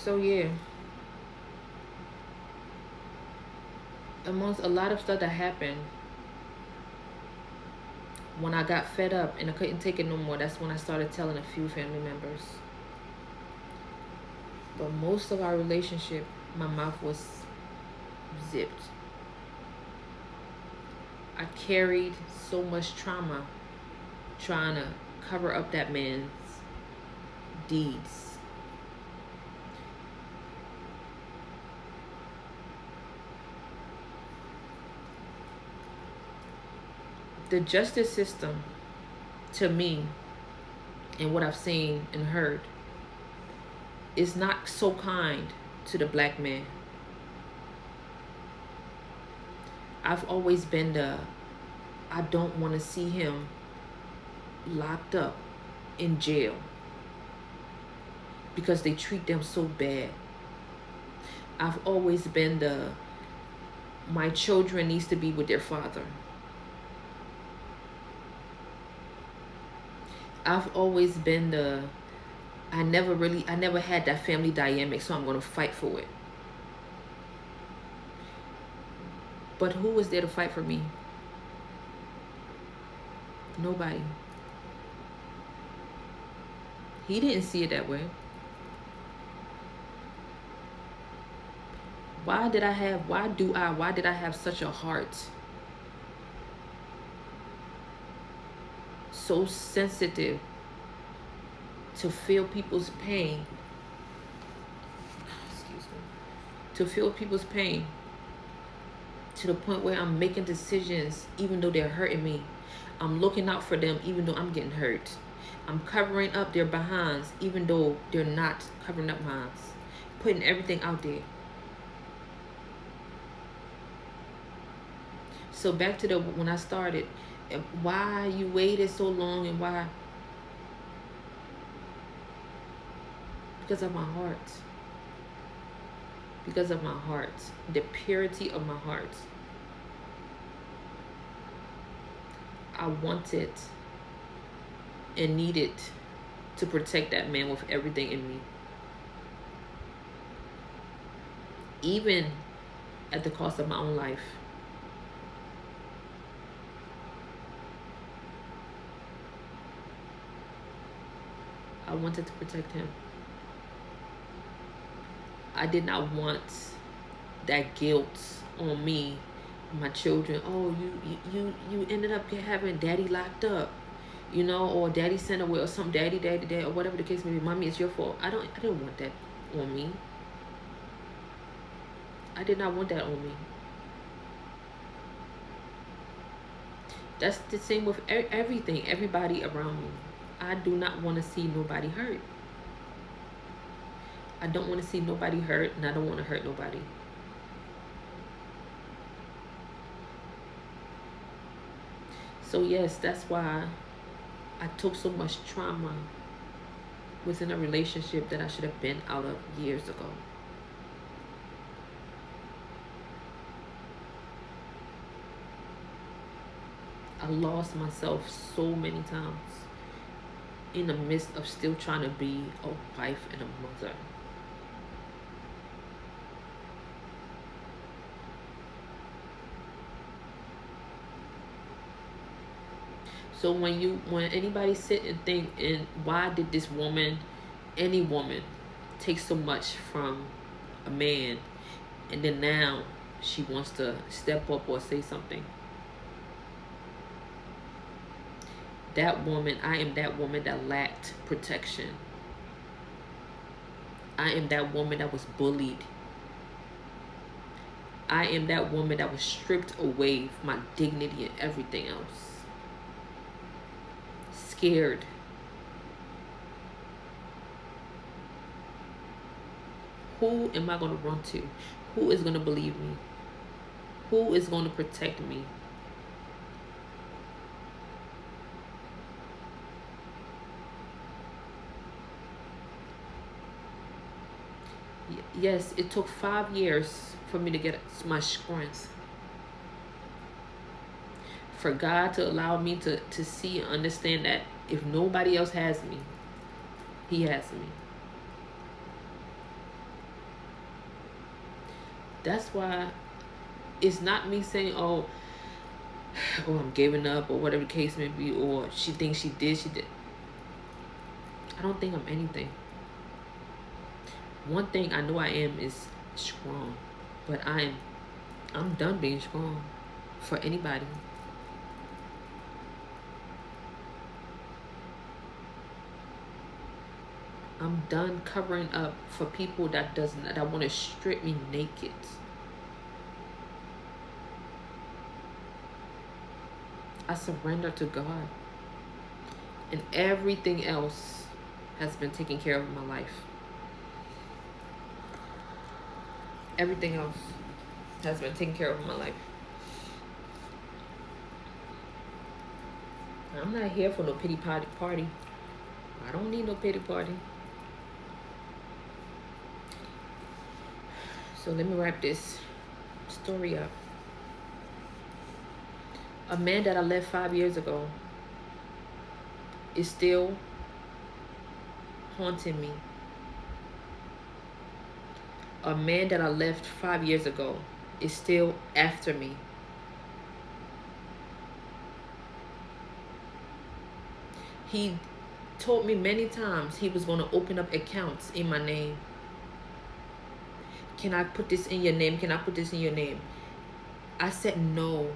So yeah, amongst a lot of stuff that happened, when I got fed up and I couldn't take it no more, that's when I started telling a few family members. But most of our relationship, my mouth was zipped. I carried so much trauma trying to cover up that man's deeds. The justice system, to me, and what I've seen and heard, is not so kind to the black man. I've always been I don't want to see him locked up in jail because they treat them so bad. I've always been my children needs to be with their father. I've always been I never had that family dynamic, so I'm going to fight for it. But who was there to fight for me? Nobody. He didn't see it that way. Why did I have such a heart? So sensitive to feel people's pain. Excuse me. To feel people's pain to the point where I'm making decisions even though they're hurting me. I'm looking out for them even though I'm getting hurt. I'm covering up their behinds even though they're not covering up mine. Putting everything out there. So back to when I started, why you waited so long and why? Because of my heart. Because of my heart. The purity of my heart. I wanted and needed to protect that man with everything in me. Even at the cost of my own life. I wanted to protect him. I did not want that guilt on me, my children. Oh, you ended up having daddy locked up, or daddy sent away or something. Daddy, or whatever the case may be. Mommy, it's your fault. I didn't want that on me. I did not want that on me. That's the same with everything, everybody around me. I do not want to see nobody hurt. I don't want to see nobody hurt, and I don't want to hurt nobody. So yes, that's why I took so much trauma within a relationship that I should have been out of years ago. I lost myself so many times in the midst of still trying to be a wife and a mother. So when anybody sit and think, and why did this woman, any woman, take so much from a man, and then now she wants to step up or say something? That woman, I am that woman that lacked protection. I am that woman that was bullied. I am that woman that was stripped away from my dignity and everything else. Scared. Who am I going to run to? Who is going to believe me? Who is going to protect me? Yes, it took 5 years for me to get my strength. For God to allow me to see and understand that if nobody else has me, He has me. That's why it's not me saying, oh, I'm giving up, or whatever the case may be, or she thinks she did. I don't think I'm anything. One thing I know I am is strong, but I'm done being strong for anybody. I'm done covering up for people that want to strip me naked. I surrender to God, and everything else has been taken care of in my life. Everything else has been taken care of in my life. I'm not here for no pity party. I don't need no pity party. So let me wrap this story up. A man that I left 5 years ago is still haunting me. A man that I left 5 years ago is still after me. He told me many times he was going to open up accounts in my name. Can I put this in your name? Can I put this in your name? I said no.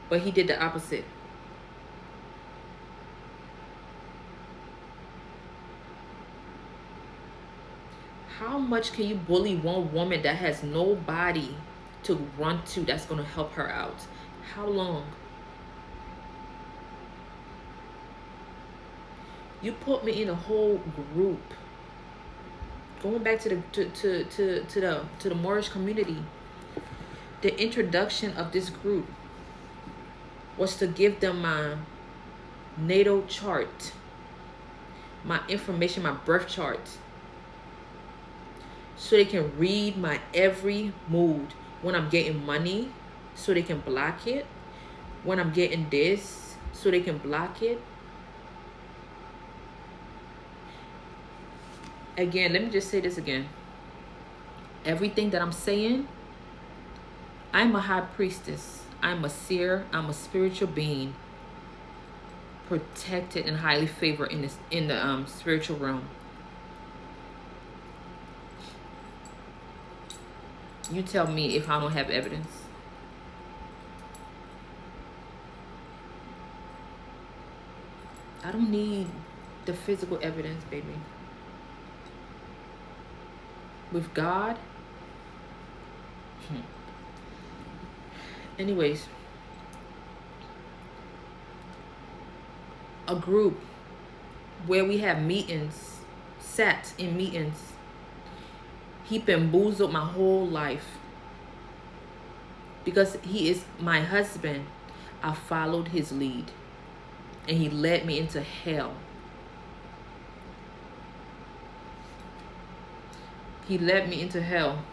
But he did the opposite. How much can you bully one woman that has nobody to run to that's going to help her out? How long? You put me in a whole group. Going back to the Moorish community, the introduction of this group was to give them my natal chart, my information, my birth chart, so they can read my every mood. When I'm getting money, so they can block it. When I'm getting this, so they can block it. Again, let me just say this again. Everything that I'm saying, I'm a high priestess. I'm a seer. I'm a spiritual being, protected and highly favored in the spiritual realm. You tell me if I don't have evidence. I don't need the physical evidence, baby. With God. Anyways, a group where we have meetings, sat in meetings. He bamboozled my whole life. Because he is my husband, I followed his lead. And he led me into hell. He led me into hell.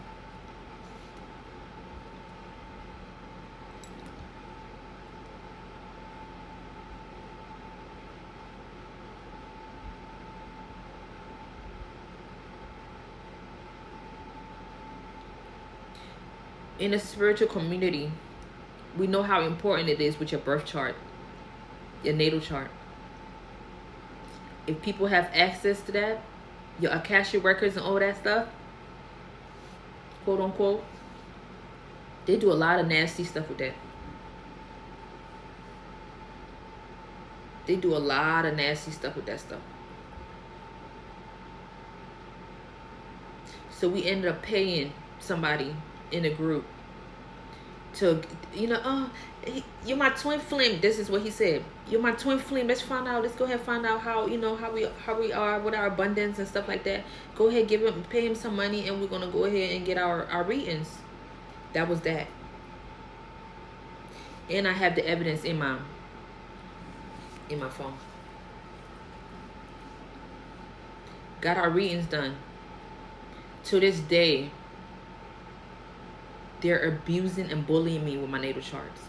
In a spiritual community, we know how important it is with your birth chart, your natal chart. If people have access to that, your Akashic records and all that stuff, quote unquote, they do a lot of nasty stuff with that. They do a lot of nasty stuff with that stuff. So we ended up paying somebody in a group to, you're my twin flame. This is what he said. You're my twin flame. Let's find out. Let's go ahead and find out how we are with our abundance and stuff like that. Go ahead, pay him some money, and we're gonna go ahead and get our readings. That was that. And I have the evidence in my phone. Got our readings done. To this day, they're abusing and bullying me with my natal charts.